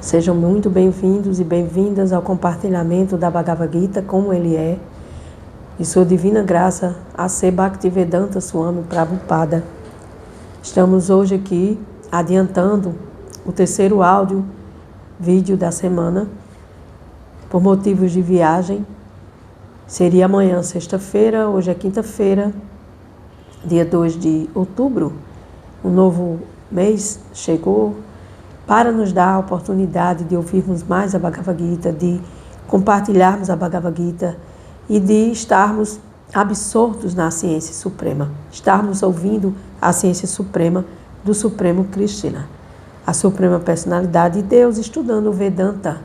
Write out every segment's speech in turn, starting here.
Sejam muito bem-vindos e bem-vindas ao compartilhamento da Bhagavad Gita como ele é, e sua divina graça, A.C. Bhaktivedanta Swami Prabhupada. Estamos hoje aqui adiantando o terceiro vídeo da semana, por motivos de viagem. Seria amanhã, sexta-feira, hoje é quinta-feira, dia 2 de outubro. Um novo mês chegou para nos dar a oportunidade de ouvirmos mais a Bhagavad Gita, de compartilharmos a Bhagavad Gita e de estarmos absortos na ciência suprema, estarmos ouvindo a ciência suprema do Supremo Krishna, a suprema personalidade de Deus, estudando o Vedanta.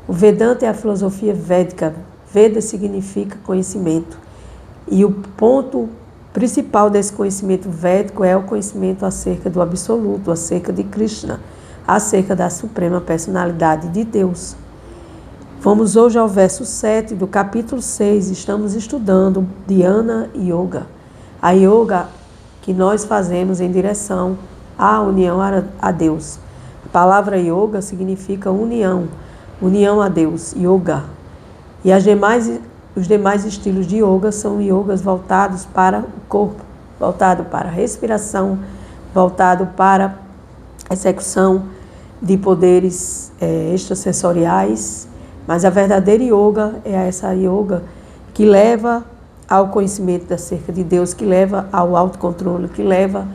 O Vedanta é a filosofia védica. Veda significa conhecimento. E o ponto principal desse conhecimento védico é o conhecimento acerca do Absoluto, acerca de Krishna, acerca da suprema personalidade de Deus. Vamos hoje ao verso 7 do capítulo 6. Estamos estudando Dhyana Yoga. A yoga que nós fazemos em direção à união a Deus. A palavra yoga significa união, união a Deus, yoga. E os demais estilos de yoga são yogas voltados para o corpo, voltado para a respiração, voltado para a execução de poderes extrasensoriais. Mas a verdadeira yoga é essa yoga que leva ao conhecimento acerca de Deus, que leva ao autocontrole, que leva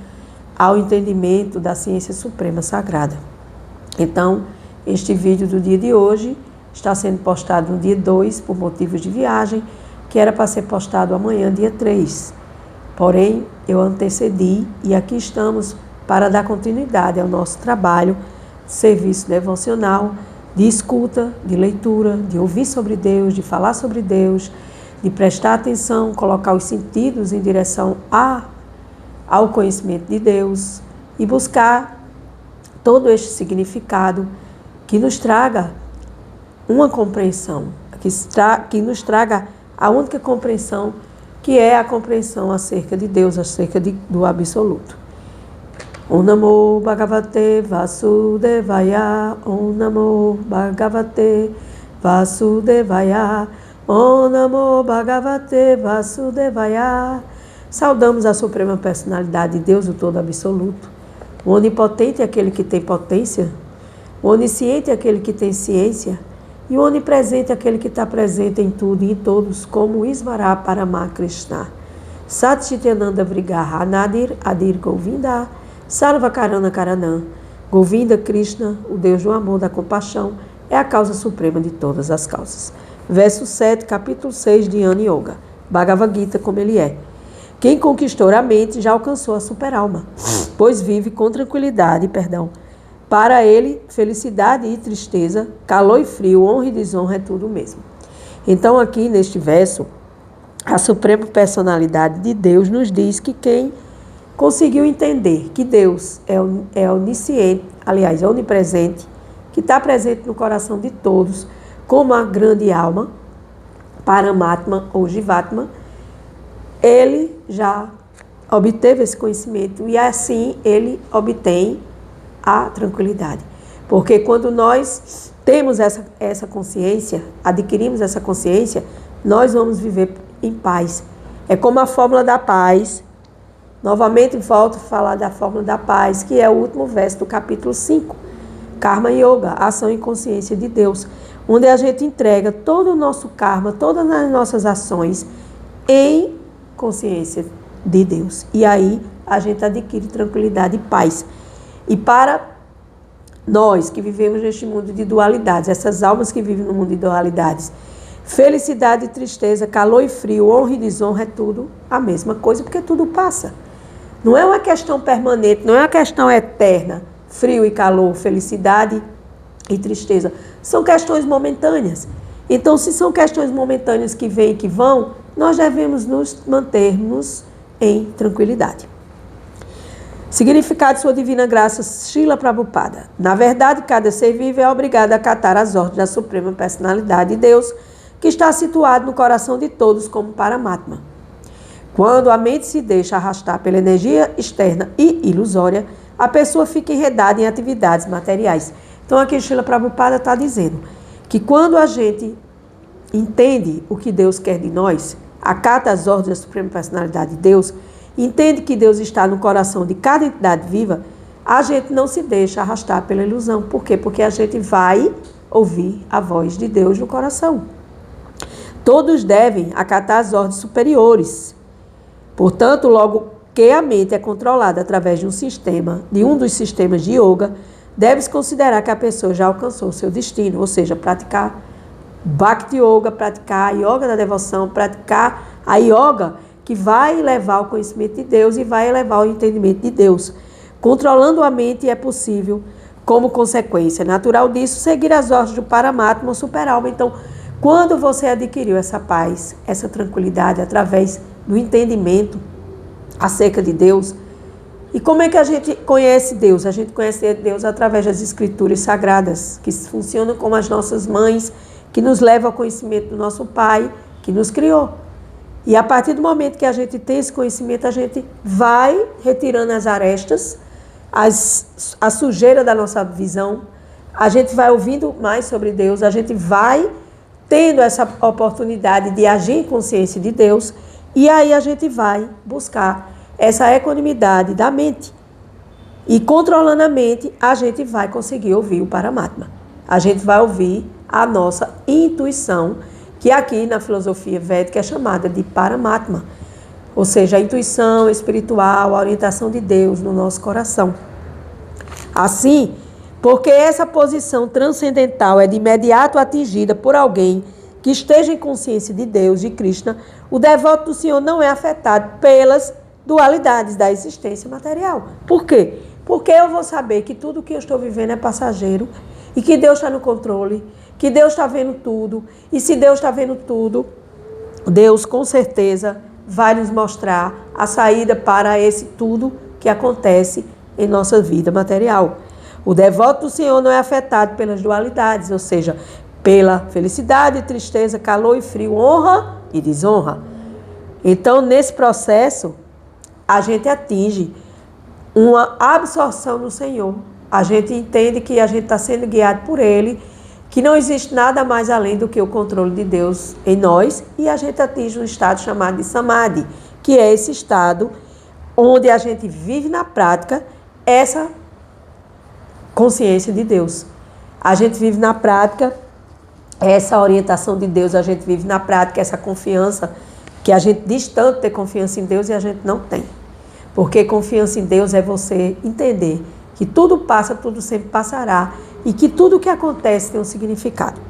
ao entendimento da ciência suprema sagrada. Então, este vídeo do dia de hoje está sendo postado no dia 2 por motivos de viagem, que era para ser postado amanhã, dia 3. Porém, eu antecedi e aqui estamos para dar continuidade ao nosso trabalho de serviço devocional, de escuta, de leitura, de ouvir sobre Deus, de falar sobre Deus, de prestar atenção, colocar os sentidos em direção ao conhecimento de Deus e buscar todo este significado que nos traga uma compreensão, que nos traga a única compreensão, que é a compreensão acerca de Deus, acerca do Absoluto. Om Namo Bhagavate Vasudevaya, Om Namo Bhagavate Vasudevaya, Om Namo Bhagavate Vasudevaya. Saudamos a suprema personalidade de Deus, o todo absoluto. O onipotente é aquele que tem potência, o onisciente é aquele que tem ciência, e o onipresente é aquele que está presente em tudo e em todos, como Isvara Parama Krishna. Sat Chityananda Vrigaha Nadir Adir Govinda Sarva Karana Karanam. Govinda Krishna, o Deus do amor, da compaixão, é a causa suprema de todas as causas. Verso 7, capítulo 6 de Dhyana Yoga. Bhagavad Gita como ele é. Quem conquistou a mente já alcançou a superalma, pois vive com tranquilidade, Para ele, felicidade e tristeza, calor e frio, honra e desonra é tudo o mesmo. Então aqui neste verso, a suprema personalidade de Deus nos diz que quem conseguiu entender que Deus é onisciente, aliás, é onipresente, que está presente no coração de todos, como a grande alma, Paramatma ou Jivatma, ele já obteve esse conhecimento e assim ele obtém a tranquilidade. Porque quando nós temos essa consciência, adquirimos essa consciência, nós vamos viver em paz. É como a fórmula da paz. Novamente volto a falar da fórmula da paz, que é o último verso do capítulo 5. Karma Yoga, ação e consciência de Deus, onde a gente entrega todo o nosso karma, todas as nossas ações em consciência de Deus. E aí a gente adquire tranquilidade e paz. E para nós que vivemos neste mundo de dualidades, essas almas que vivem no mundo de dualidades, felicidade e tristeza, calor e frio, honra e desonra é tudo a mesma coisa, porque tudo passa. Não é uma questão permanente, não é uma questão eterna. Frio e calor, felicidade e tristeza. São questões momentâneas. Então, se são questões momentâneas que vêm e que vão, nós devemos nos mantermos em tranquilidade. Significado de sua divina graça, Srila Prabhupada. Na verdade, cada ser vivo é obrigado a acatar as ordens da suprema personalidade de Deus, que está situado no coração de todos como Paramatma. Quando a mente se deixa arrastar pela energia externa e ilusória, a pessoa fica enredada em atividades materiais. Então aqui Srila Prabhupada está dizendo que quando a gente entende o que Deus quer de nós, acata as ordens da Suprema Personalidade de Deus, entende que Deus está no coração de cada entidade viva, a gente não se deixa arrastar pela ilusão. Por quê? Porque a gente vai ouvir a voz de Deus no coração. Todos devem acatar as ordens superiores. Portanto, logo que a mente é controlada através de um dos sistemas de yoga, deve-se considerar que a pessoa já alcançou o seu destino, ou seja, praticar Bhakti Yoga, praticar a yoga da devoção, praticar a yoga que vai levar ao conhecimento de Deus e vai levar ao entendimento de Deus. Controlando a mente é possível, como consequência natural disso, seguir as ordens do Paramatma ou Super-Alma. Então, quando você adquiriu essa paz, essa tranquilidade através do entendimento acerca de Deus, e como é que a gente conhece Deus? A gente conhece Deus através das escrituras sagradas, que funcionam como as nossas mães, que nos levam ao conhecimento do nosso Pai, que nos criou. E a partir do momento que a gente tem esse conhecimento, a gente vai retirando as arestas, a sujeira da nossa visão, a gente vai ouvindo mais sobre Deus, a gente vai tendo essa oportunidade de agir em consciência de Deus, e aí a gente vai buscar essa equanimidade da mente. E controlando a mente, a gente vai conseguir ouvir o Paramatma. A gente vai ouvir a nossa intuição, que aqui na filosofia védica é chamada de Paramatma, ou seja, a intuição espiritual, a orientação de Deus no nosso coração. Assim, porque essa posição transcendental é de imediato atingida por alguém que esteja em consciência de Deus, de Krishna, o devoto do Senhor não é afetado pelas dualidades da existência material. Por quê? Porque eu vou saber que tudo que eu estou vivendo é passageiro e que Deus está no controle, que Deus está vendo tudo. E se Deus está vendo tudo, Deus com certeza vai nos mostrar a saída para esse tudo que acontece em nossa vida material. O devoto do Senhor não é afetado pelas dualidades, ou seja, pela felicidade, tristeza, calor e frio, honra e desonra. Então, nesse processo, a gente atinge uma absorção no Senhor. A gente entende que a gente está sendo guiado por Ele, que não existe nada mais além do que o controle de Deus em nós, e a gente atinge um estado chamado de Samadhi, que é esse estado onde a gente vive na prática essa consciência de Deus. A gente vive na prática essa orientação de Deus, a gente vive na prática essa confiança, que a gente diz tanto ter confiança em Deus e a gente não tem. Porque confiança em Deus é você entender que tudo passa, tudo sempre passará, e que tudo que acontece tem um significado.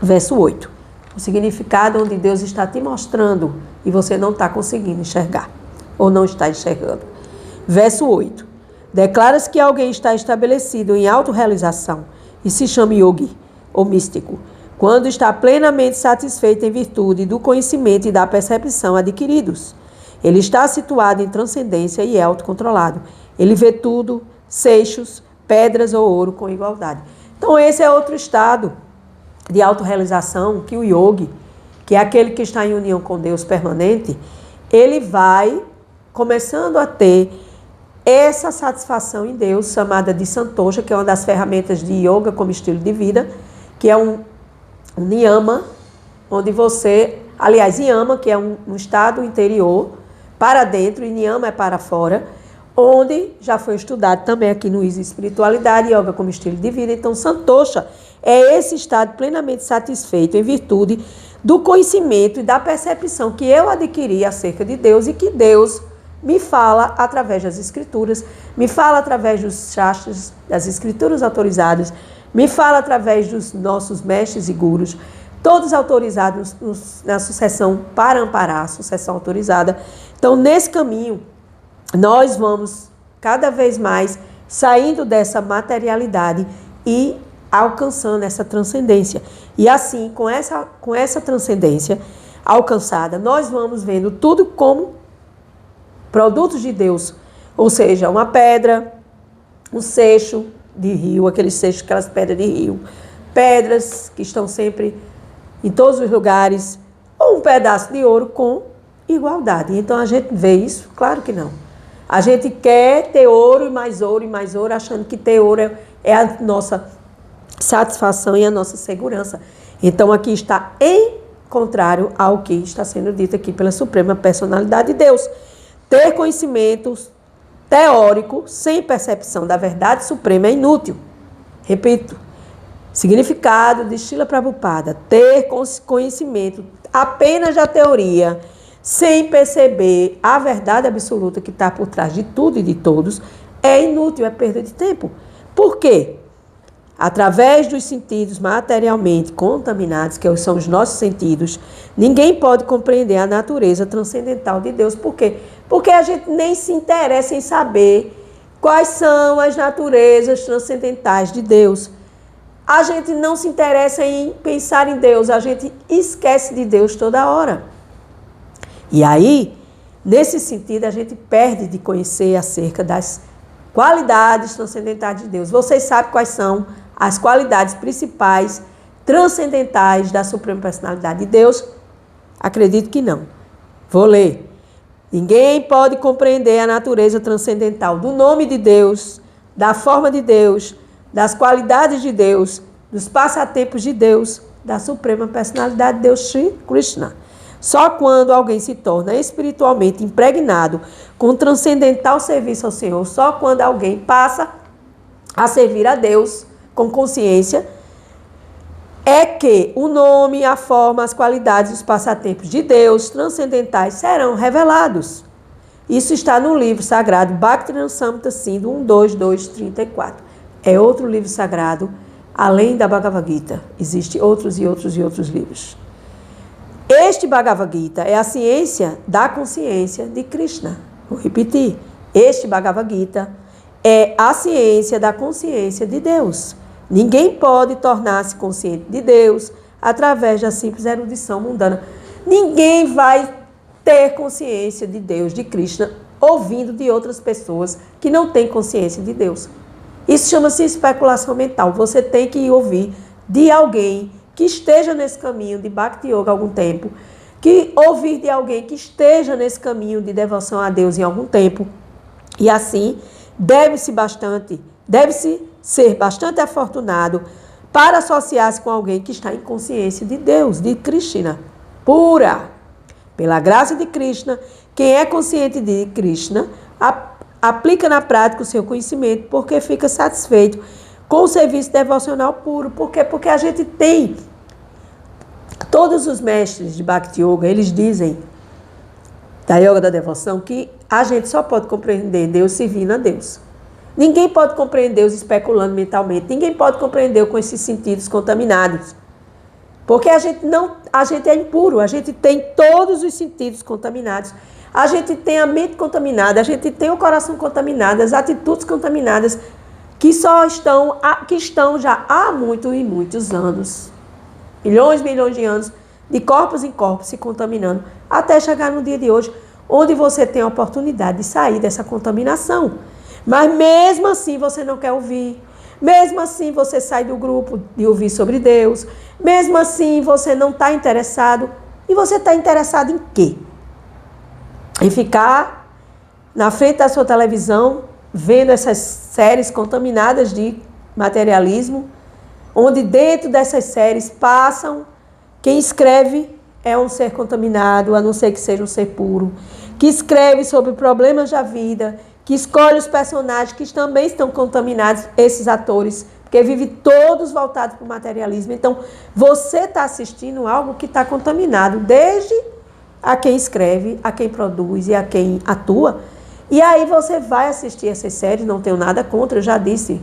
Verso 8. O significado onde Deus está te mostrando e você não está conseguindo enxergar, ou não está enxergando. Verso 8. Declara-se que alguém está estabelecido em autorrealização e se chama yogi, ou místico, quando está plenamente satisfeito em virtude do conhecimento e da percepção adquiridos. Ele está situado em transcendência e é autocontrolado. Ele vê tudo, seixos, pedras ou ouro com igualdade. Então esse é outro estado de autorrealização que o yogi, que é aquele que está em união com Deus permanente, ele vai começando a ter essa satisfação em Deus, chamada de Santosha, que é uma das ferramentas de yoga como estilo de vida, que é um niyama, onde você, aliás, yama, que é um estado interior, para dentro, e niyama é para fora, onde já foi estudado também aqui no ISO Espiritualidade e Yoga como estilo de vida. Então, Santosha é esse estado plenamente satisfeito em virtude do conhecimento e da percepção que eu adquiri acerca de Deus e que Deus me fala através das escrituras, me fala através dos shastras, das escrituras autorizadas, me fala através dos nossos mestres e gurus, todos autorizados na sucessão Parampara, sucessão autorizada. Então, nesse caminho, nós vamos cada vez mais saindo dessa materialidade e alcançando essa transcendência. E assim, com essa transcendência alcançada, nós vamos vendo tudo como produtos de Deus. Ou seja, uma pedra, um seixo de rio, aqueles seixos, aquelas pedras de rio, pedras que estão sempre em todos os lugares, ou um pedaço de ouro com igualdade. Então a gente vê isso? Claro que não. A gente quer ter ouro e mais ouro e mais ouro, achando que ter ouro é a nossa satisfação e a nossa segurança. Então aqui está em contrário ao que está sendo dito aqui pela Suprema Personalidade de Deus. Ter conhecimento teórico sem percepção da verdade suprema é inútil. Repito, significado de Srila Prabhupada: ter conhecimento apenas da teoria, sem perceber a verdade absoluta que está por trás de tudo e de todos, é inútil, é perda de tempo. Por quê? Através dos sentidos materialmente contaminados, que são os nossos sentidos, ninguém pode compreender a natureza transcendental de Deus. Por quê? Porque a gente nem se interessa em saber quais são as naturezas transcendentais de Deus. A gente não se interessa em pensar em Deus, a gente esquece de Deus toda hora. E aí, nesse sentido, a gente perde de conhecer acerca das qualidades transcendentais de Deus. Vocês sabem quais são as qualidades principais transcendentais da Suprema Personalidade de Deus? Acredito que não. Vou ler. Ninguém pode compreender a natureza transcendental do nome de Deus, da forma de Deus, das qualidades de Deus, dos passatempos de Deus, da Suprema Personalidade de Deus, Shri Krishna. Só quando alguém se torna espiritualmente impregnado com transcendental serviço ao Senhor, só quando alguém passa a servir a Deus com consciência, é que o nome, a forma, as qualidades e os passatempos de Deus transcendentais serão revelados. Isso está no livro sagrado Bhakti-Rasamrita Sindhu 1.2.2.34. É outro livro sagrado, além da Bhagavad Gita. Existem outros e outros e outros livros. Este Bhagavad Gita é a ciência da consciência de Krishna. Vou repetir. Este Bhagavad Gita é a ciência da consciência de Deus. Ninguém pode tornar-se consciente de Deus através da simples erudição mundana. Ninguém vai ter consciência de Deus, de Krishna, ouvindo de outras pessoas que não têm consciência de Deus. Isso chama-se especulação mental. Você tem que ouvir de alguém que esteja nesse caminho de Bhakti Yoga há algum tempo, que ouvir de alguém que esteja nesse caminho de devoção a Deus em algum tempo. E assim, deve-se ser bastante afortunado para associar-se com alguém que está em consciência de Deus, de Krishna, pura. Pela graça de Krishna, quem é consciente de Krishna, aplica na prática o seu conhecimento, porque fica satisfeito com o serviço devocional puro. Por quê? Porque a gente tem, todos os mestres de Bhakti Yoga, eles dizem, da Yoga da Devoção, que a gente só pode compreender Deus servindo a Deus. Ninguém pode compreender Deus especulando mentalmente, ninguém pode compreender com esses sentidos contaminados. Porque a gente é impuro, a gente tem todos os sentidos contaminados. A gente tem a mente contaminada, a gente tem o coração contaminado, as atitudes contaminadas, que estão já há muitos anos, milhões de anos, de corpos em corpos se contaminando, até chegar no dia de hoje, onde você tem a oportunidade de sair dessa contaminação. Mas mesmo assim você não quer ouvir, mesmo assim você sai do grupo de ouvir sobre Deus, mesmo assim você não está interessado. E você está interessado em quê? Em ficar na frente da sua televisão, vendo essas séries contaminadas de materialismo, onde dentro dessas séries passam, quem escreve é um ser contaminado, a não ser que seja um ser puro, que escreve sobre problemas da vida, que escolhe os personagens que também estão contaminados, esses atores, porque vivem todos voltados para o materialismo. Então, você está assistindo algo que está contaminado, desde a quem escreve, a quem produz e a quem atua. E aí você vai assistir essas séries, não tenho nada contra, eu já disse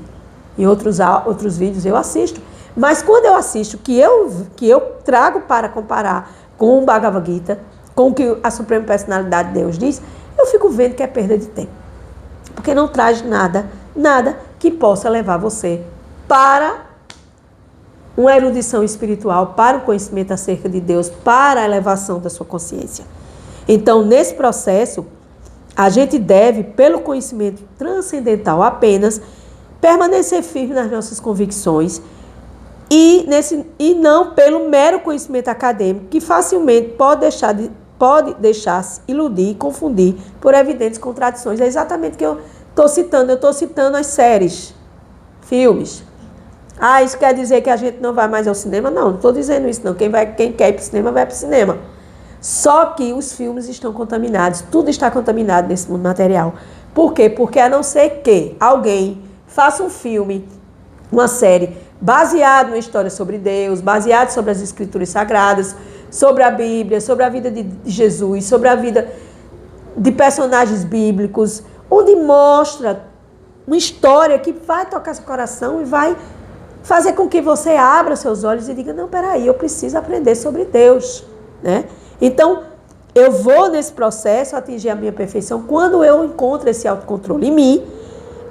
em outros vídeos, eu assisto. Mas quando eu assisto, que eu trago para comparar com o Bhagavad Gita, com o que a Suprema Personalidade de Deus diz, eu fico vendo que é perda de tempo. Porque não traz nada que possa levar você para uma erudição espiritual, para o conhecimento acerca de Deus, para a elevação da sua consciência. Então, nesse processo, a gente deve, pelo conhecimento transcendental apenas, permanecer firme nas nossas convicções e não pelo mero conhecimento acadêmico, que facilmente pode deixar-se iludir e confundir por evidentes contradições. É exatamente o que eu estou citando. Eu estou citando as séries, filmes, Ah, isso quer dizer que a gente não vai mais ao cinema? Não estou dizendo isso não. Quem quer ir para o cinema, vai para o cinema. Só que os filmes estão contaminados. Tudo está contaminado nesse mundo material. Por quê? Porque a não ser que alguém faça um filme, uma série, baseado numa história sobre Deus, baseado sobre as Escrituras Sagradas, sobre a Bíblia, sobre a vida de Jesus, sobre a vida de personagens bíblicos, onde mostra uma história que vai tocar seu coração e vai fazer com que você abra seus olhos e diga, não, peraí, eu preciso aprender sobre Deus, né? Então, eu vou nesse processo atingir a minha perfeição quando eu encontro esse autocontrole em mim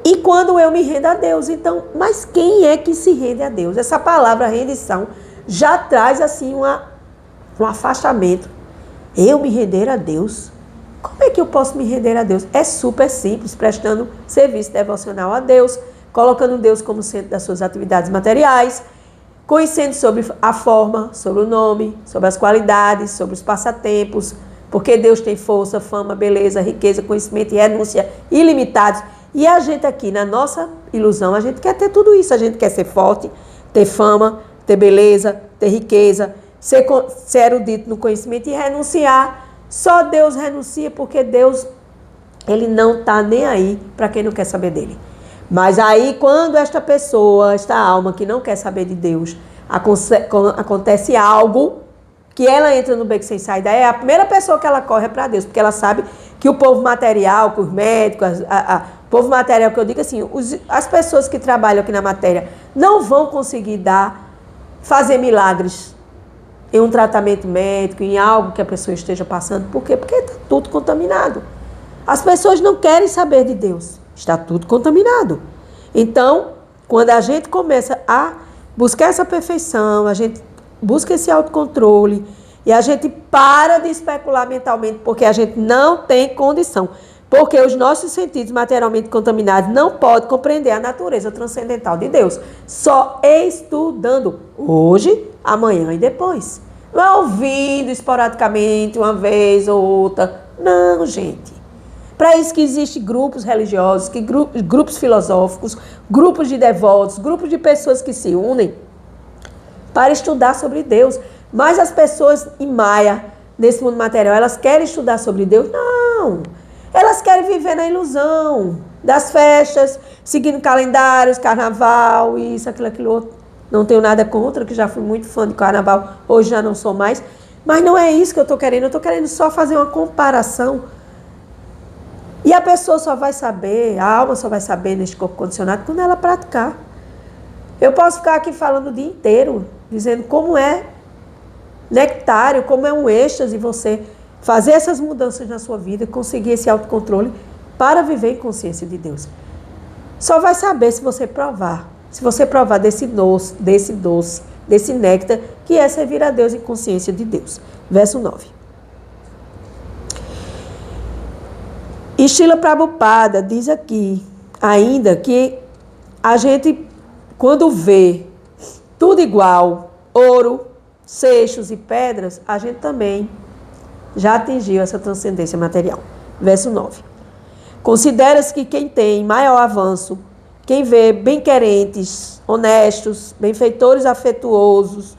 e quando eu me rendo a Deus. Então, mas quem é que se rende a Deus? Essa palavra rendição já traz assim um afastamento. Eu me render a Deus? Como é que eu posso me render a Deus? É super simples, prestando serviço devocional a Deus, colocando Deus como centro das suas atividades materiais, conhecendo sobre a forma, sobre o nome, sobre as qualidades, sobre os passatempos, porque Deus tem força, fama, beleza, riqueza, conhecimento e renúncia ilimitados. E a gente aqui, na nossa ilusão, a gente quer ter tudo isso. A gente quer ser forte, ter fama, ter beleza, ter riqueza, ser erudito no conhecimento e renunciar. Só Deus renuncia porque Deus, Ele não está nem aí para quem não quer saber dele. Mas aí, quando esta pessoa, esta alma que não quer saber de Deus, acontece algo que ela entra no beco sem saída, é a primeira pessoa que ela corre para Deus, porque ela sabe que o povo material, que os médicos, o povo material, que eu digo assim, as pessoas que trabalham aqui na matéria não vão conseguir fazer milagres em um tratamento médico, em algo que a pessoa esteja passando. Por quê? Porque está tudo contaminado. As pessoas não querem saber de Deus. Está tudo contaminado. Então, quando a gente começa a buscar essa perfeição, a gente busca esse autocontrole e a gente para de especular mentalmente, porque a gente não tem condição. Porque os nossos sentidos materialmente contaminados não podem compreender a natureza transcendental de Deus. Só estudando hoje, amanhã e depois. Não é ouvindo esporadicamente, uma vez ou outra. Não, gente. Para isso que existem grupos religiosos, grupos filosóficos, grupos de devotos, grupos de pessoas que se unem para estudar sobre Deus. Mas as pessoas em Maia, nesse mundo material, elas querem estudar sobre Deus? Não. Elas querem viver na ilusão das festas, seguindo calendários, carnaval, isso, aquilo outro. Não tenho nada contra, que já fui muito fã de carnaval, hoje já não sou mais. Mas não é isso que eu estou querendo. Eu estou querendo só fazer uma comparação. E a pessoa só vai saber, a alma só vai saber neste corpo condicionado quando ela praticar. Eu posso ficar aqui falando o dia inteiro, dizendo como é nectário, como é um êxtase você fazer essas mudanças na sua vida, conseguir esse autocontrole para viver em consciência de Deus. Só vai saber se você provar. Se você provar desse doce, desse néctar, que é servir a Deus em consciência de Deus. Verso 9. E Srila Prabhupada diz aqui, ainda, que a gente, quando vê tudo igual, ouro, seixos e pedras, a gente também já atingiu essa transcendência material. Verso 9. Considera-se que quem tem maior avanço, quem vê bem-querentes, honestos, benfeitores afetuosos,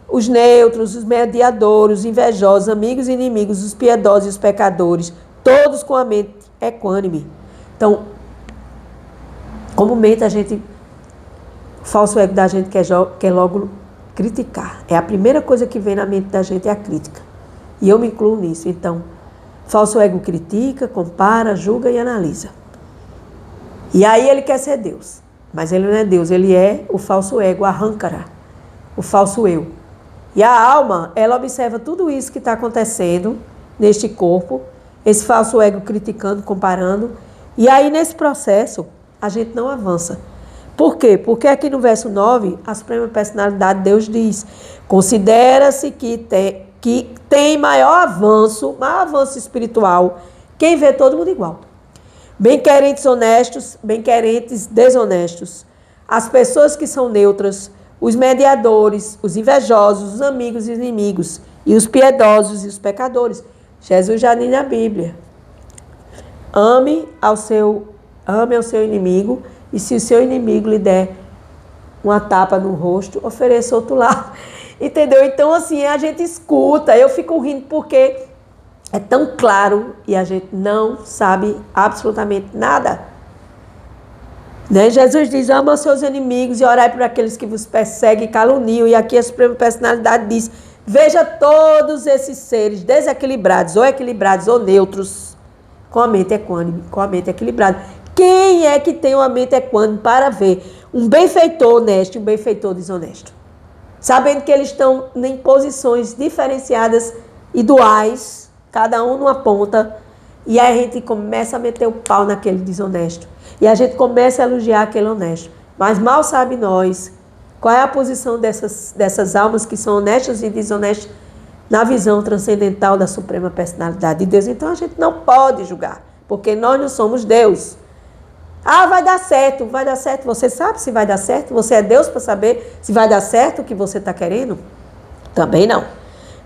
os neutros, os mediadores, os invejosos, amigos e inimigos, os piedosos e os pecadores, todos com a mente equânime. Então, comumente o falso ego da gente quer logo criticar. É a primeira coisa que vem na mente da gente, é a crítica. E eu me incluo nisso. Então, falso ego critica, compara, julga e analisa. E aí ele quer ser Deus. Mas ele não é Deus, ele é o falso ego, Ahankara, o falso eu. E a alma, ela observa tudo isso que está acontecendo neste corpo, esse falso ego criticando, comparando. E aí, nesse processo, a gente não avança. Por quê? Porque aqui no verso 9, a Suprema Personalidade de Deus diz: considera-se que tem maior avanço espiritual, quem vê todo mundo igual. Bem-querentes honestos, bem-querentes desonestos. As pessoas que são neutras, os mediadores, os invejosos, os amigos e os inimigos, e os piedosos e os pecadores. Jesus já diz na Bíblia: ame ao seu inimigo, e se o seu inimigo lhe der uma tapa no rosto, ofereça outro lado. Entendeu? Então, assim, a gente escuta, eu fico rindo porque é tão claro e a gente não sabe absolutamente nada. Né? Jesus diz, ama os seus inimigos e orai por aqueles que vos perseguem e caluniam. E aqui a Suprema Personalidade diz, veja todos esses seres desequilibrados, ou equilibrados ou neutros, com a mente equânime, com a mente equilibrada. Quem é que tem uma mente equânime para ver um benfeitor honesto e um benfeitor desonesto? Sabendo que eles estão em posições diferenciadas e duais, cada um numa ponta, e aí a gente começa a meter o pau naquele desonesto. E a gente começa a elogiar aquele honesto. Mas mal sabe nós qual é a posição dessas almas que são honestas e desonestas na visão transcendental da Suprema Personalidade de Deus. Então a gente não pode julgar, porque nós não somos Deus. Ah, vai dar certo, vai dar certo. Você sabe se vai dar certo? Você é Deus para saber se vai dar certo o que você está querendo? Também não.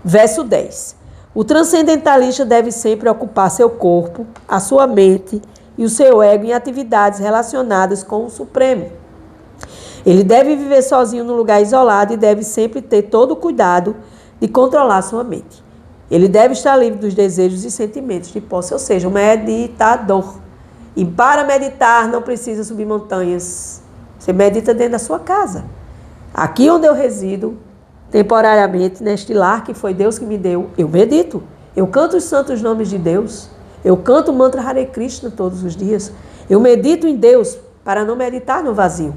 Verso 10. O transcendentalista deve sempre ocupar seu corpo, a sua mente e o seu ego em atividades relacionadas com o Supremo. Ele deve viver sozinho num lugar isolado e deve sempre ter todo o cuidado de controlar sua mente. Ele deve estar livre dos desejos e sentimentos de posse, ou seja, um meditador. E para meditar não precisa subir montanhas. Você medita dentro da sua casa. Aqui onde eu resido, temporariamente, neste lar que foi Deus que me deu, eu medito. Eu canto os santos nomes de Deus. Eu canto o mantra Hare Krishna todos os dias. Eu medito em Deus para não meditar no vazio.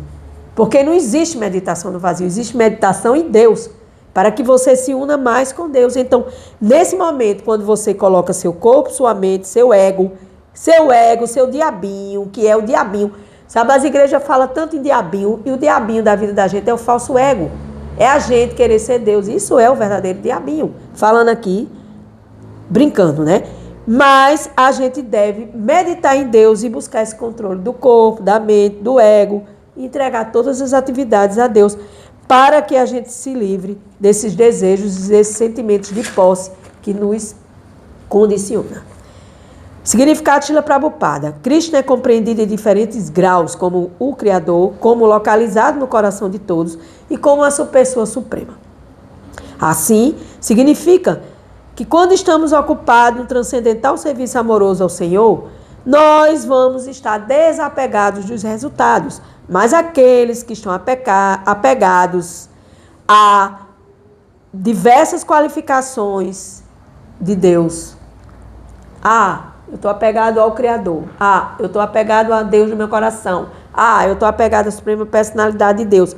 Porque não existe meditação no vazio, existe meditação em Deus. Para que você se una mais com Deus. Então, nesse momento, quando você coloca seu corpo, sua mente, seu ego, seu diabinho, que é o diabinho. Sabe, as igrejas falam tanto em diabinho, e o diabinho da vida da gente é o falso ego. É a gente querer ser Deus. Isso é o verdadeiro diabinho. Falando aqui, brincando, né? Mas a gente deve meditar em Deus e buscar esse controle do corpo, da mente, do ego, e entregar todas as atividades a Deus, para que a gente se livre desses desejos, desses sentimentos de posse que nos condiciona. Significado de Srila Prabhupada. Krishna é compreendido em diferentes graus, como o Criador, como localizado no coração de todos e como a pessoa suprema. Assim, significa que quando estamos ocupados no transcendental serviço amoroso ao Senhor, nós vamos estar desapegados dos resultados, mas aqueles que estão apegados a diversas qualificações de Deus, eu estou apegado ao Criador. Eu estou apegado a Deus no meu coração. Eu estou apegado à Suprema Personalidade de Deus.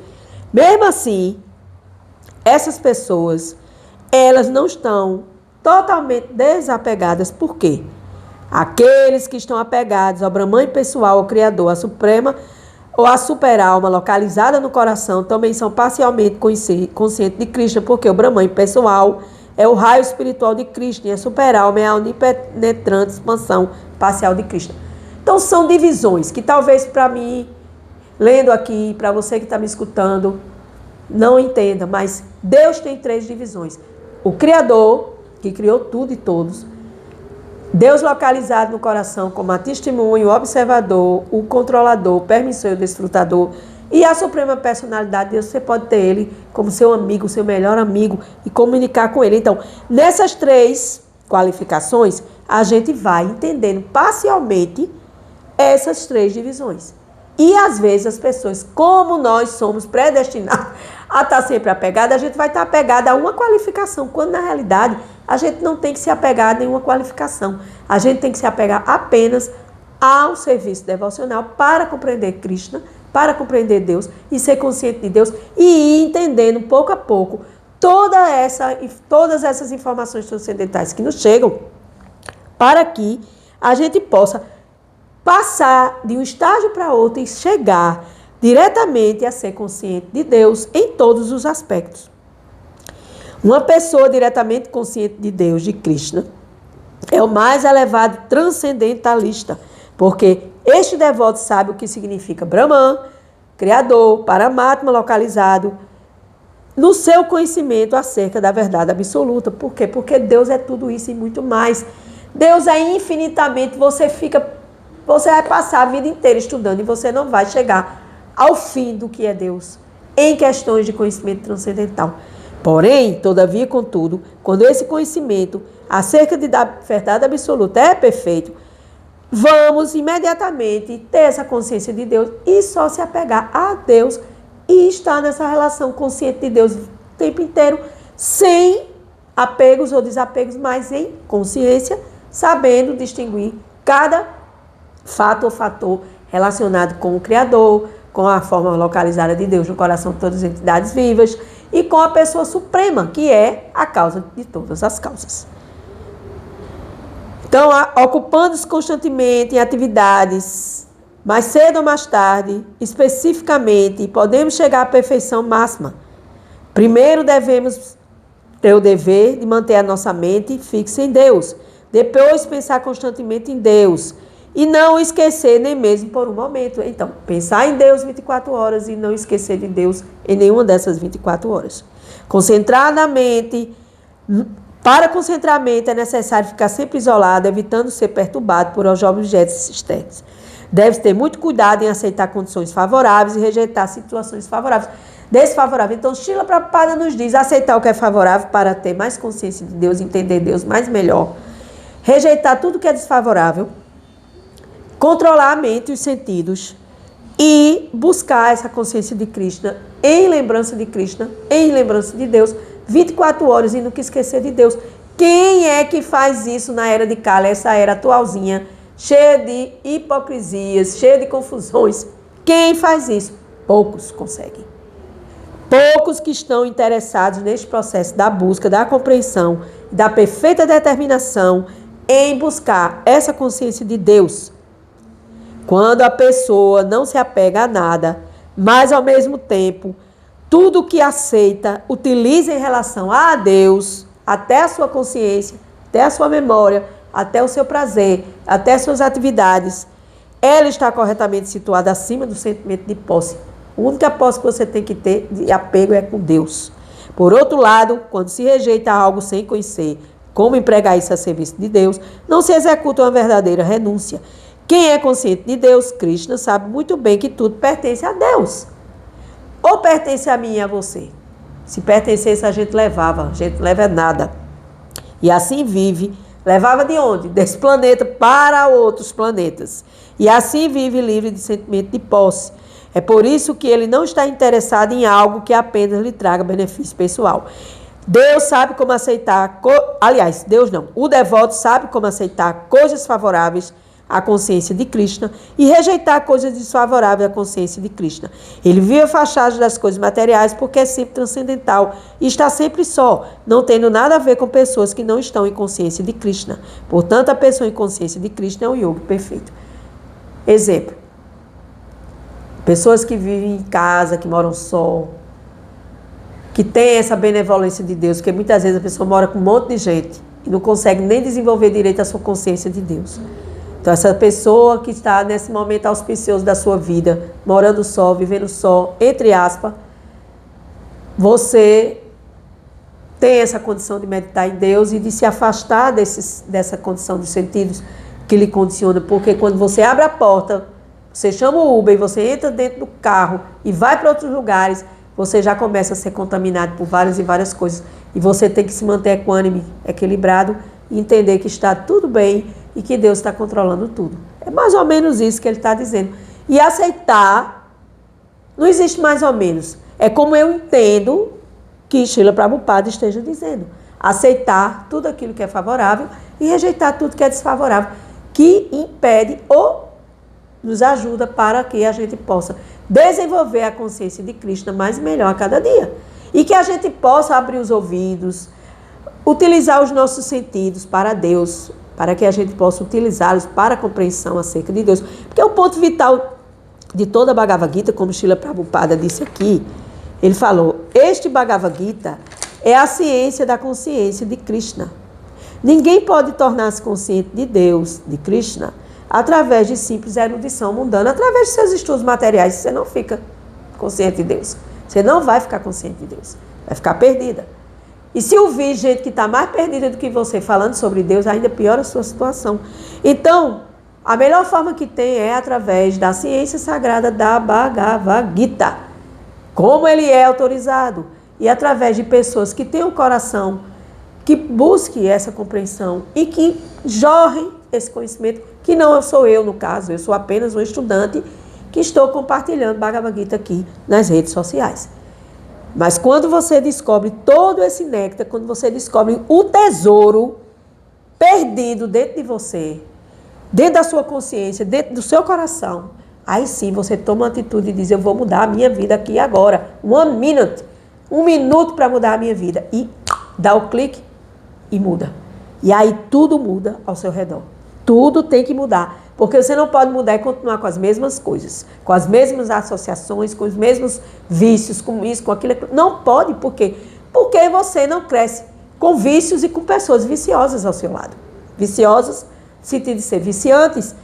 Mesmo assim, essas pessoas, elas não estão totalmente desapegadas. Por quê? Aqueles que estão apegados ao Brahman pessoal, ao Criador, à Suprema ou à super-alma localizada no coração, também são parcialmente conscientes de Krishna, porque o Brahman pessoal é o raio espiritual de Krishna e a super-alma é a onipenetrante expansão parcial de Krishna. Então são divisões que talvez para mim, lendo aqui, para você que está me escutando, não entenda, mas Deus tem 3 divisões. O Criador, que criou tudo e todos. Deus localizado no coração como a testemunha, o observador, o controlador, o permissor e o desfrutador. E a Suprema Personalidade de Deus, você pode ter ele como seu amigo, seu melhor amigo e comunicar com ele. Então, nessas 3 qualificações, a gente vai entendendo parcialmente essas 3 divisões. E às vezes as pessoas, como nós somos predestinados a estar sempre apegados, a gente vai estar apegado a uma qualificação, quando na realidade a gente não tem que se apegar a nenhuma qualificação. A gente tem que se apegar apenas ao serviço devocional para compreender Krishna, para compreender Deus e ser consciente de Deus e ir entendendo pouco a pouco todas essas informações transcendentais que nos chegam, para que a gente possa passar de um estágio para outro e chegar diretamente a ser consciente de Deus em todos os aspectos. Uma pessoa diretamente consciente de Deus, de Krishna, é o mais elevado transcendentalista, porque este devoto sabe o que significa Brahman, Criador, Paramatma localizado, no seu conhecimento acerca da verdade absoluta. Por quê? Porque Deus é tudo isso e muito mais. Deus é infinitamente, você vai passar a vida inteira estudando e você não vai chegar ao fim do que é Deus. em questões de conhecimento transcendental. Porém, todavia, contudo, quando esse conhecimento acerca da verdade absoluta é perfeito, vamos imediatamente ter essa consciência de Deus e só se apegar a Deus e estar nessa relação consciente de Deus o tempo inteiro, sem apegos ou desapegos, mas em consciência, sabendo distinguir cada fato ou fator relacionado com o Criador, com a forma localizada de Deus no coração de todas as entidades vivas e com a pessoa suprema, que é a causa de todas as causas. Então, ocupando-se constantemente em atividades, mais cedo ou mais tarde, especificamente, podemos chegar à perfeição máxima. Primeiro devemos ter o dever de manter a nossa mente fixa em Deus. Depois, pensar constantemente em Deus. E não esquecer nem mesmo por um momento. Então, pensar em Deus 24 horas e não esquecer de Deus em nenhuma dessas 24 horas. Concentrar na mente. Para concentrar a mente é necessário ficar sempre isolado, evitando ser perturbado por objetos externos. Deve ter muito cuidado em aceitar condições favoráveis e rejeitar situações desfavoráveis. Então, Srila Prabhupada nos diz aceitar o que é favorável para ter mais consciência de Deus, entender Deus mais melhor. Rejeitar tudo que é desfavorável. Controlar a mente e os sentidos e buscar essa consciência de Krishna, em lembrança de Krishna, em lembrança de Deus, 24 horas e nunca esquecer de Deus. Quem é que faz isso na era de Kali, essa era atualzinha, cheia de hipocrisias, cheia de confusões? Quem faz isso? Poucos conseguem. Poucos que estão interessados neste processo da busca, da compreensão, da perfeita determinação em buscar essa consciência de Deus. Quando a pessoa não se apega a nada, mas ao mesmo tempo, tudo que aceita, utiliza em relação a Deus, até a sua consciência, até a sua memória, até o seu prazer, até as suas atividades, ela está corretamente situada acima do sentimento de posse. A única posse que você tem que ter de apego é com Deus. Por outro lado, quando se rejeita algo sem conhecer como empregar isso a serviço de Deus, não se executa uma verdadeira renúncia. Quem é consciente de Deus, Krishna, sabe muito bem que tudo pertence a Deus. Ou pertence a mim e a você? Se pertencesse, a gente levava. A gente não leva nada. E assim vive. Levava de onde? Desse planeta para outros planetas. E assim vive livre de sentimento de posse. É por isso que ele não está interessado em algo que apenas lhe traga benefício pessoal. Deus sabe como aceitar... Aliás, Deus não. O devoto sabe como aceitar coisas favoráveis à consciência de Krishna e rejeitar coisas desfavoráveis à consciência de Krishna. Ele vive afastado das coisas materiais porque é sempre transcendental e está sempre só, não tendo nada a ver com pessoas que não estão em consciência de Krishna. Portanto, a pessoa em consciência de Krishna é um yogi perfeito. Exemplo. Pessoas que vivem em casa, que moram só, que têm essa benevolência de Deus, porque muitas vezes a pessoa mora com um monte de gente e não consegue nem desenvolver direito a sua consciência de Deus. Então, essa pessoa que está nesse momento auspicioso da sua vida, morando só, vivendo só, entre aspas, você tem essa condição de meditar em Deus e de se afastar dessa condição dos sentidos que lhe condiciona, porque quando você abre a porta, você chama o Uber e você entra dentro do carro e vai para outros lugares, você já começa a ser contaminado por várias e várias coisas. E você tem que se manter equânime, equilibrado e entender que está tudo bem e que Deus está controlando tudo. É mais ou menos isso que ele está dizendo. E aceitar, não existe mais ou menos. É como eu entendo que Srila Prabhupada esteja dizendo. Aceitar tudo aquilo que é favorável e rejeitar tudo que é desfavorável, que impede ou nos ajuda para que a gente possa desenvolver a consciência de Krishna mais e melhor a cada dia. E que a gente possa abrir os ouvidos, utilizar os nossos sentidos para Deus, para que a gente possa utilizá-los para a compreensão acerca de Deus. Porque o ponto vital de toda a Bhagavad Gita, como Srila Prabhupada disse aqui, ele falou, este Bhagavad Gita é a ciência da consciência de Krishna. Ninguém pode tornar-se consciente de Deus, de Krishna, através de simples erudição mundana, através de seus estudos materiais. Você não fica consciente de Deus. Você não vai ficar consciente de Deus. Vai ficar perdida. E se ouvir gente que está mais perdida do que você falando sobre Deus, ainda piora a sua situação. Então, a melhor forma que tem é através da ciência sagrada da Bhagavad Gita. como ele é autorizado. E através de pessoas que têm um coração, que busquem essa compreensão e que jorrem esse conhecimento, que não sou eu no caso, eu sou apenas um estudante que estou compartilhando Bhagavad Gita aqui nas redes sociais. Mas quando você descobre todo esse néctar, quando você descobre o tesouro perdido dentro de você, dentro da sua consciência, dentro do seu coração, aí sim você toma uma atitude e diz, eu vou mudar a minha vida aqui e agora. 1 minute. 1 minuto para mudar a minha vida. E dá o clique e muda. E aí tudo muda ao seu redor. Tudo tem que mudar. Porque você não pode mudar e continuar com as mesmas coisas, com as mesmas associações, com os mesmos vícios, com isso, com aquilo. Não pode, por quê? Porque você não cresce com vícios e com pessoas viciosas ao seu lado. Viciosas, no sentido de ser viciantes,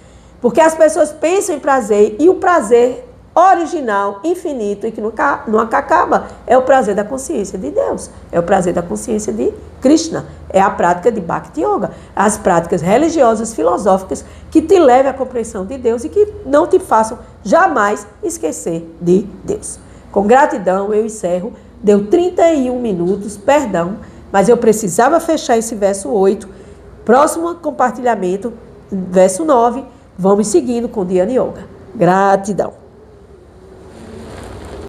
porque as pessoas pensam em prazer e o prazer original, infinito e que nunca acaba, é o prazer da consciência de Deus, é o prazer da consciência de Krishna, é a prática de Bhakti Yoga, as práticas religiosas, filosóficas que te levem à compreensão de Deus e que não te façam jamais esquecer de Deus. Com gratidão eu encerro, deu 31 minutos, perdão, mas eu precisava fechar esse verso 8, próximo compartilhamento, verso 9, vamos seguindo com Dhyana Yoga. Gratidão.